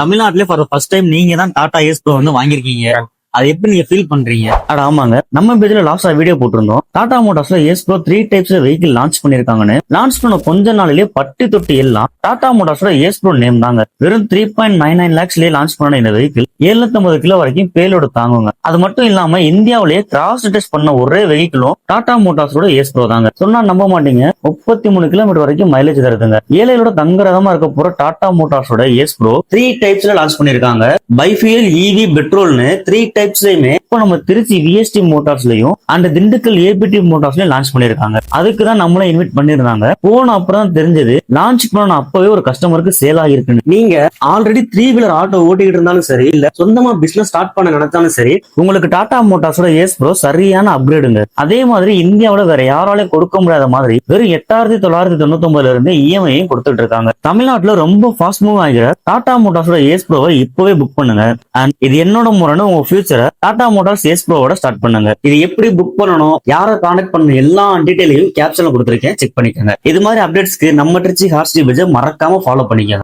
தமிழ்நாட்டிலே for first time நீங்க தான் டாடா ஏஸ் ப்ரோ வந்து வாங்கிருக்கீங்க. அது எப்படி நீங்க ஃபீல் பண்றீங்க? அட ஆமாங்க, நம்ம பேஜ்ல லாஸ்டா வீடியோ போட்டிருந்தோம். டாடா மோட்டார்ஸ்ல ஏஸ் ப்ரோ 3 டைப்ஸ்ல வெஹிக்கிள் லான்ச் பண்ணிருக்காங்கன்னு. லான்ச் பண்ண கொஞ்ச நாளிலேயே பட்டி தொட்டி எல்லாம் டாடா மோட்டார்ஸோட ஏஸ் ப்ரோ நேம் தாங்க. வெறும் 3.99 lakhsலயே லான்ச் பண்ண இந்த வெஹிக்கிள் 750 கிலோ வரைக்கும் பேலோடு தாங்குங்க. அது மட்டும் இல்லாம இந்தியாவிலேயே கிராஸ் டெஸ்ட் பண்ண ஒரே வெஹிக்கிளும் டாடா மோட்டார்ஸோட ஏஸ் ப்ரோ தாங்க. சொன்னா நம்ப மாட்டீங்க, 33 கிலோமீட்டர் வரைக்கும் மைலேஜ் தருதுங்க. ஏழைகளோட தங்கரகமா இருக்க போற டாடா மோட்டார்ஸோட ஏஸ் ப்ரோ 3 டைப்ஸ்ல லான்ச் பண்ணிருக்காங்க. பைஃபியல் இவி பெட்ரோல்னு 3 டைப்ஸ்லயுமே இப்போ நம்ம திருச்சி விஎஸ்டி மோட்டார்ஸ்லயும் அண்ட் திண்டுக்கல் ஏபிடி மோட்டார்ஸ்லயும் லான்ச் பண்ணிருக்காங்க. அதுக்கு தான் நம்மள இன்வைட் பண்ணிருந்தாங்க. போன அப்புறம் தான் தெரிஞ்சது லான்ச் பண்ண அப்பவே ஒரு கஸ்டமருக்கு சேல் ஆகிருக்குன்னு. நீங்க ஆல்ரெடி 3 வீலர் ஆட்டோ ஓட்டிக்கிட்டு இருந்தாலும் சரி, இல்ல சொந்தமா பிசினஸ் ஸ்டார்ட் பண்ண நினைச்சாலும் சரி, உங்களுக்கு டாடா மோட்டார்ஸோட ஏஸ் ப்ரோ சரியான அப்கிரேடுங்க. அதே மாதிரி இந்தியாவில வேற யாராலையும் கொடுக்க முடியாத மாதிரி வெறும் 8999 இருந்து இஎம்ஐயும் கொடுத்துட்டு இருக்காங்க. தமிழ்நாட்டுல ரொம்ப ஃபாஸ்ட் மூவ் ஆகிற டாடா மோட்டார்ஸோட ஏஸ் ப்ரோவை இப்பவே புக் பண்ணுங்க. அண்ட் இது என்னோட முறைன்னு உங்க ஃபியூச்சரை டாடா மோட்டார்ஸ் ஏஸ் ப்ரோவோட ஸ்டார்ட் பண்ணுங்க. இது எப்படி புக் பண்ணணும், யாரை கான்டாக்ட் பண்ணணும், எல்லா டீடைலையும் கேப்ஷன்ல கொடுத்துருக்கேன், செக் பண்ணிக்கோங்க. இது மாதிரி அப்டேட்ஸ்க்கு நம்ம திருச்சி ஹார்ஸ்டி பேஜை மறக்காம ஃபாலோ பண்ணிக்கோங்க.